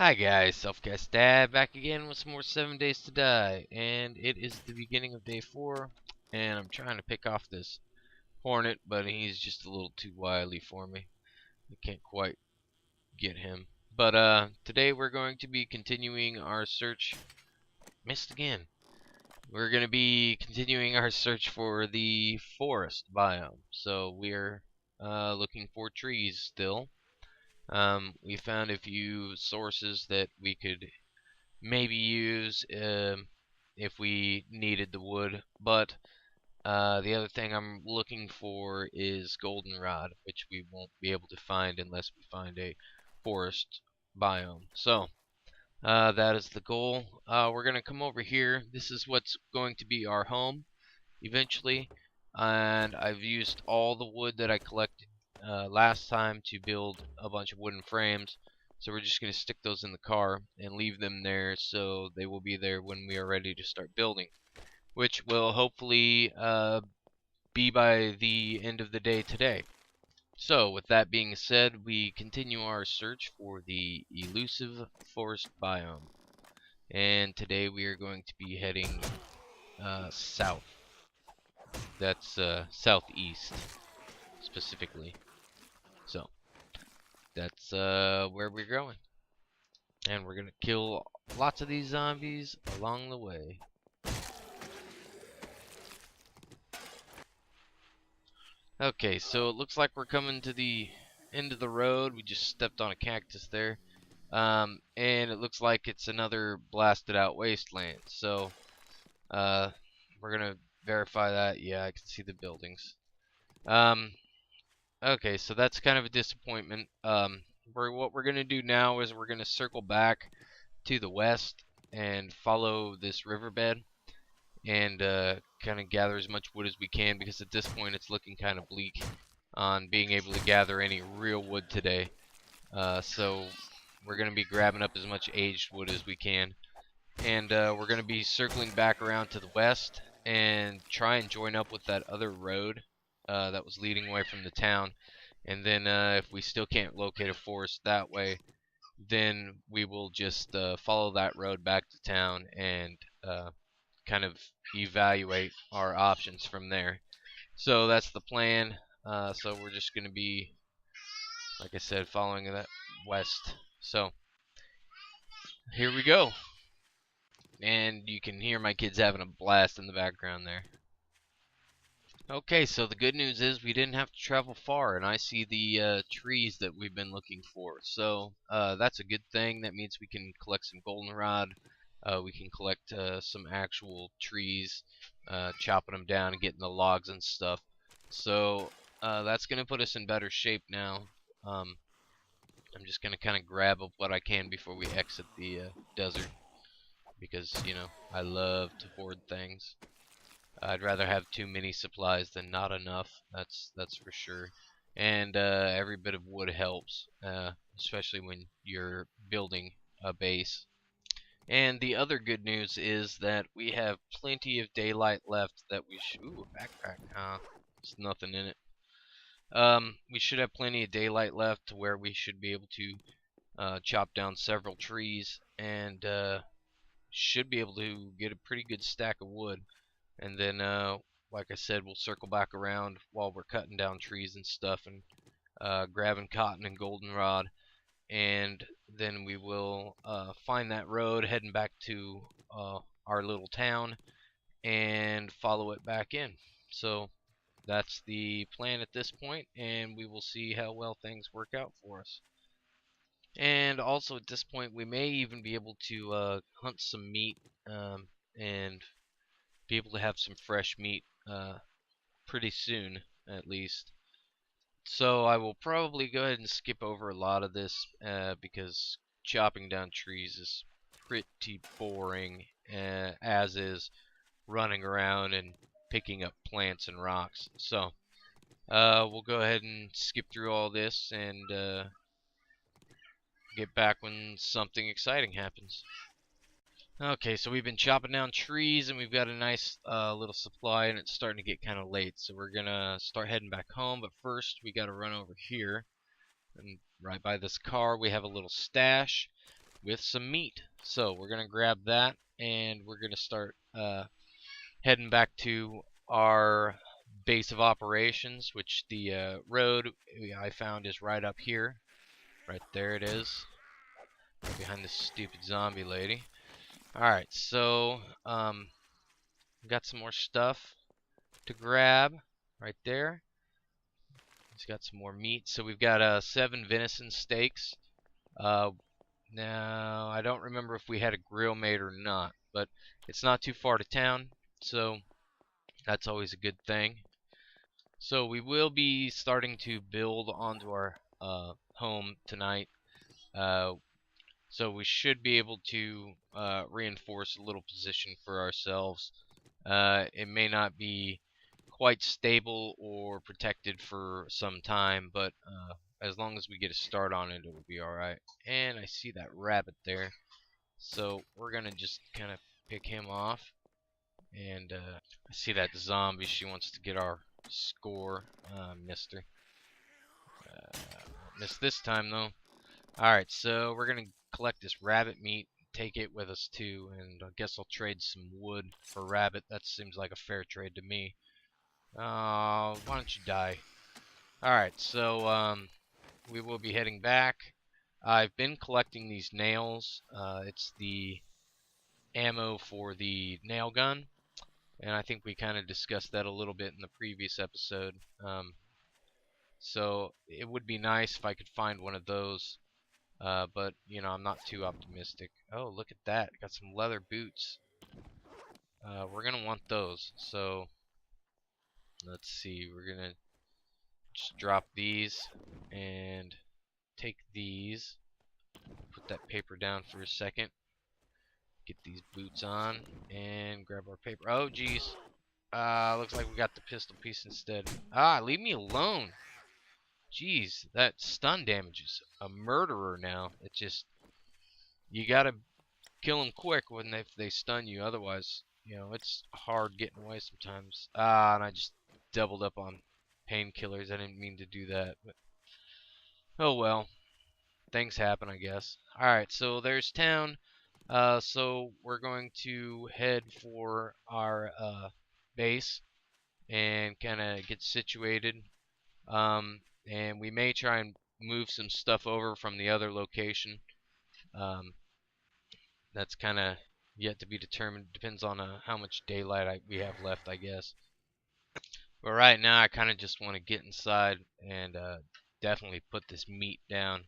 Hi guys, Selfcast Dad back again with some more 7 Days to Die, and it is the beginning of day 4, and I'm trying to pick off this hornet, but he's just a little too wily for me. I can't quite get him. But today we're going to be continuing our search. Missed again. We're going to be continuing our search for the forest biome. So we're looking for trees still. We found a few sources that we could maybe use if we needed the wood, but the other thing I'm looking for is goldenrod, which we won't be able to find unless we find a forest biome. So that is the goal. We're going to come over here. This is what's going to be our home eventually, and I've used all the wood that I collected last time to build a bunch of wooden frames. So we're just going to stick those in the car and leave them there so they will be there when we are ready to start building, which will hopefully be by the end of the day today. So with that being said, we continue our search for the elusive forest biome, and today we are going to be heading south. That's southeast specifically. So that's where we're going, and we're gonna kill lots of these zombies along the way. Okay, so it looks like we're coming to the end of the road. We just stepped on a cactus there, and it looks like it's another blasted out wasteland. So we're gonna verify that. Yeah, I can see the buildings. Okay, so that's kind of a disappointment. What we're gonna do now is we're gonna circle back to the west and follow this riverbed and kind of gather as much wood as we can, because at this point it's looking kind of bleak on being able to gather any real wood today. So we're gonna be grabbing up as much aged wood as we can, and we're gonna be circling back around to the west and try and join up with that other road that was leading away from the town. And then if we still can't locate a forest that way, then we will just follow that road back to town and kind of evaluate our options from there. So that's the plan. So we're just going to be, like I said, following that west. So here we go. And you can hear my kids having a blast in the background there. Okay, so the good news is we didn't have to travel far, and I see the trees that we've been looking for. So that's a good thing. That means we can collect some goldenrod. We can collect some actual trees, chopping them down and getting the logs and stuff. So that's going to put us in better shape now. I'm just going to kind of grab up what I can before we exit the desert, because, you know, I love to hoard things. I'd rather have too many supplies than not enough. That's for sure. And every bit of wood helps, especially when you're building a base. And the other good news is that we have plenty of daylight left that we should... Ooh, a backpack. There's nothing in it. We should have plenty of daylight left to where we should be able to chop down several trees, and should be able to get a pretty good stack of wood. And then, like I said, we'll circle back around while we're cutting down trees and stuff, and grabbing cotton and goldenrod. And then we will find that road heading back to our little town and follow it back in. So that's the plan at this point, and we will see how well things work out for us. And also at this point, we may even be able to hunt some meat and be able to have some fresh meat pretty soon, at least. So I will probably go ahead and skip over a lot of this because chopping down trees is pretty boring, as is running around and picking up plants and rocks. So we'll go ahead and skip through all this and get back when something exciting happens. Okay, so we've been chopping down trees, and we've got a nice little supply, and it's starting to get kind of late, so we're gonna start heading back home. But first, we gotta run over here, and right by this car, we have a little stash with some meat. So we're gonna grab that, and we're gonna start heading back to our base of operations, which the road I found is right up here. Right there it is, right behind this stupid zombie lady. Alright, so we got some more stuff to grab right there. He's got some more meat. So we've got 7 venison steaks. Now, I don't remember if we had a grill made or not, but it's not too far to town, so that's always a good thing. So we will be starting to build onto our home tonight. Uh, so we should be able to reinforce a little position for ourselves. It may not be quite stable or protected for some time, but as long as we get a start on it, it will be alright. And I see that rabbit there, so we're gonna just kind of pick him off. And I see that zombie, she wants to get our score. Missed her. Missed this time though. Alright, so we're gonna collect this rabbit meat, take it with us too, and I guess I'll trade some wood for rabbit. That seems like a fair trade to me. Why don't you die? Alright, so we will be heading back. I've been collecting these nails. It's the ammo for the nail gun, and I think we kind of discussed that a little bit in the previous episode. So it would be nice if I could find one of those, but you know, I'm not too optimistic. Oh, look at that! Got some leather boots. We're gonna want those. So let's see. We're gonna just drop these and take these. Put that paper down for a second. Get these boots on and grab our paper. Oh, geez. Looks like we got the pistol piece instead. Leave me alone. Jeez, that stun damage is a murderer now. It just, you gotta kill them quick when they stun you. Otherwise, you know, it's hard getting away sometimes. And I just doubled up on painkillers. I didn't mean to do that, but oh well. Things happen, I guess. Alright, so there's town. So we're going to head for our base and kind of get situated. And we may try and move some stuff over from the other location. That's kind of yet to be determined. Depends on how much daylight we have left, I guess. But right now, I kind of just want to get inside and definitely put this meat down.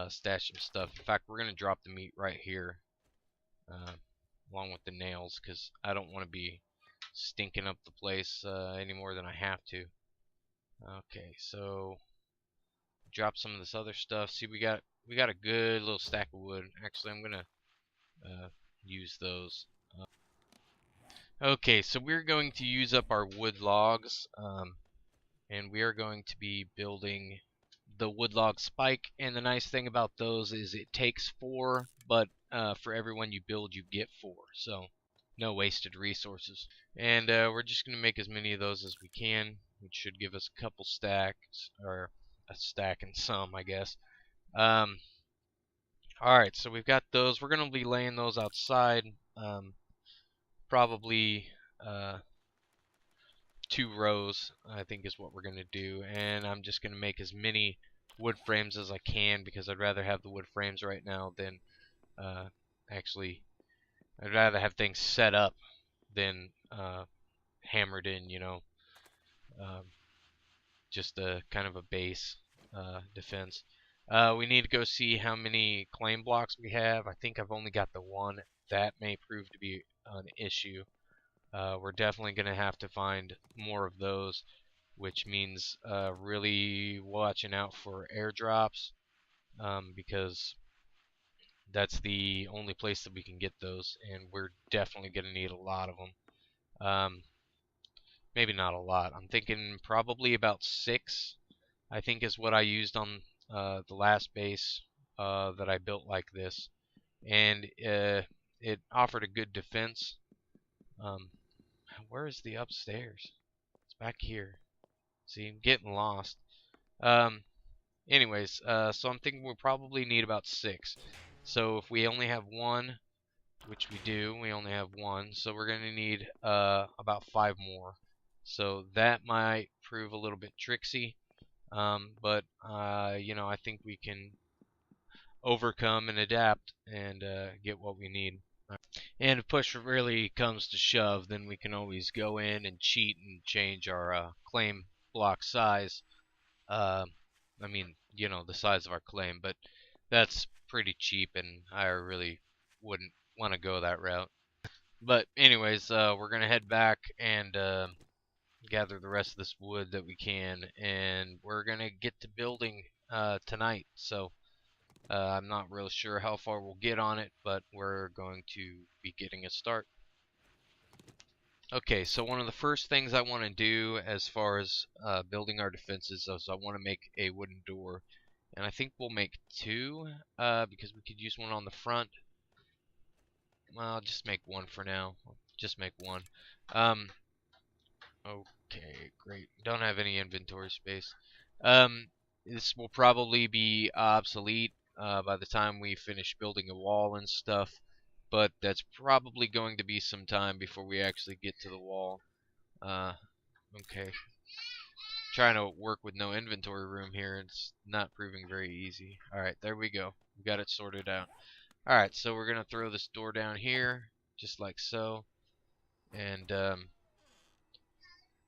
Stash some stuff. In fact, we're going to drop the meat right here. Along with the nails, because I don't want to be stinking up the place any more than I have to. Okay, so drop some of this other stuff. See, we got a good little stack of wood. Actually, I'm gonna use those. Okay, so we're going to use up our wood logs, and we are going to be building the wood log spike. And the nice thing about those is it takes 4, but for every one you build, you get 4. So no wasted resources. And we're just going to make as many of those as we can, which should give us a couple stacks, or a stack and some, I guess. Alright, so we've got those. We're going to be laying those outside. Probably 2 rows, I think, is what we're going to do. And I'm just going to make as many wood frames as I can, because I'd rather have the wood frames right now than actually, I'd rather have things set up than hammered in, you know. Just a kind of a base defense. We need to go see how many claim blocks we have. I think I've only got the 1. That may prove to be an issue. We're definitely going to have to find more of those, which means really watching out for airdrops, because that's the only place that we can get those, and we're definitely going to need a lot of them. Maybe not a lot. I'm thinking probably about 6, I think, is what I used on the last base that I built like this. And it offered a good defense. Where is the upstairs? It's back here. See, I'm getting lost. Anyways, so I'm thinking we'll probably need about 6. So if we only have one, which we do, we only have one, so we're going to need about 5 more. So that might prove a little bit tricksy, but you know, I think we can overcome and adapt and get what we need. And if push really comes to shove, then we can always go in and cheat and change our claim block size. Uh, I mean, you know, the size of our claim, but that's pretty cheap, and I really wouldn't want to go that route. But anyways, we're gonna head back and gather the rest of this wood that we can, and we're gonna get to building tonight. So I'm not real sure how far we'll get on it, but we're going to be getting a start. Okay, so one of the first things I want to do as far as building our defenses is I want to make a wooden door. And I think we'll make 2 because we could use one on the front. Well, I'll just make 1 for now. Just make 1. Um, okay, great. Don't have any inventory space. This will probably be obsolete by the time we finish building a wall and stuff, but that's probably going to be some time before we actually get to the wall. Okay. Trying to work with no inventory room here. It's not proving very easy. Alright, there we go. We got it sorted out. Alright, so we're going to throw this door down here, just like so. And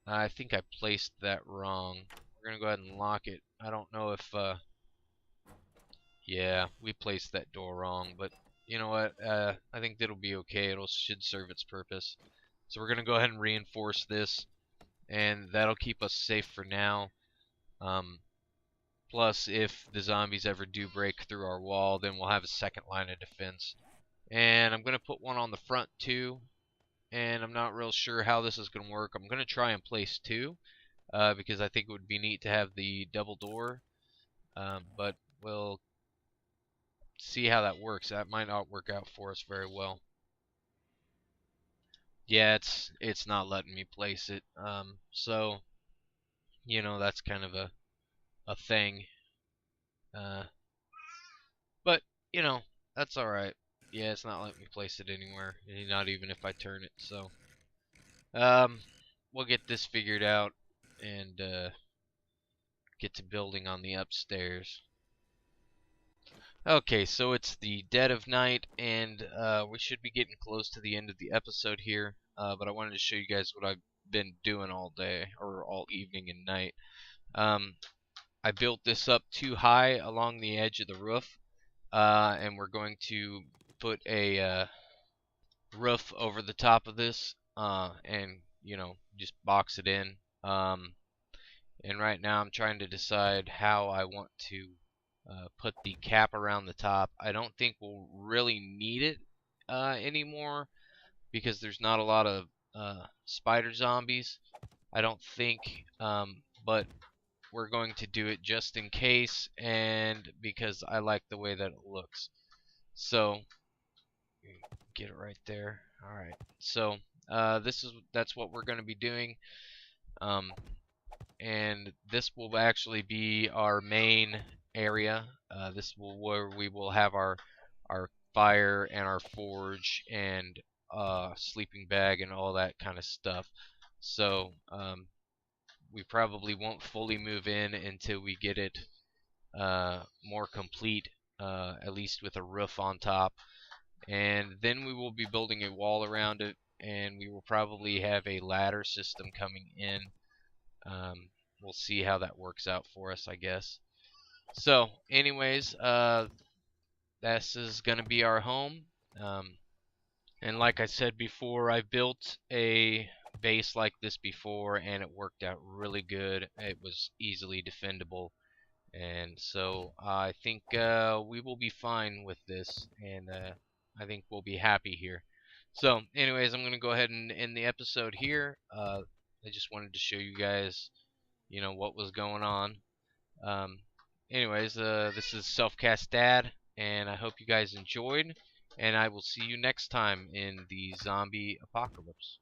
I think I placed that wrong. We're going to go ahead and lock it. I don't know if... yeah, we placed that door wrong, but you know what? I think that'll be okay. It should serve its purpose. So we're going to go ahead and reinforce this, and that'll keep us safe for now. Plus, if the zombies ever do break through our wall, then we'll have a second line of defense. And I'm going to put one on the front too, and I'm not real sure how this is going to work. I'm going to try and place 2 because I think it would be neat to have the double door, but we'll see how that works. That might not work out for us very well. Yeah, it's not letting me place it. So you know, that's kind of a thing. But you know, that's all right. Yeah, it's not letting me place it anywhere, not even if I turn it. So we'll get this figured out and get to building on the upstairs. Okay, so it's the dead of night, and we should be getting close to the end of the episode here. But I wanted to show you guys what I've been doing all day, or all evening and night. I built this up too high along the edge of the roof, and we're going to put a roof over the top of this, and you know, just box it in. And right now I'm trying to decide how I want to put the cap around the top. I don't think we'll really need it anymore because there's not a lot of spider zombies, I don't think, but we're going to do it just in case, and because I like the way that it looks. So get it right there. Alright, so that's what we're going to be doing, and this will actually be our main area. This will where we will have our fire and our forge and sleeping bag and all that kind of stuff. So we probably won't fully move in until we get it more complete, at least with a roof on top. And then we will be building a wall around it, and we will probably have a ladder system coming in. We'll see how that works out for us, I guess. So, anyways, this is going to be our home. And like I said before, I've built a base like this before, and it worked out really good. It was easily defendable. And so I think we will be fine with this, and I think we'll be happy here. So, anyways, I'm going to go ahead and end the episode here. I just wanted to show you guys, you know, what was going on. Anyways, this is Selfcast Dad, and I hope you guys enjoyed, and I will see you next time in the zombie apocalypse.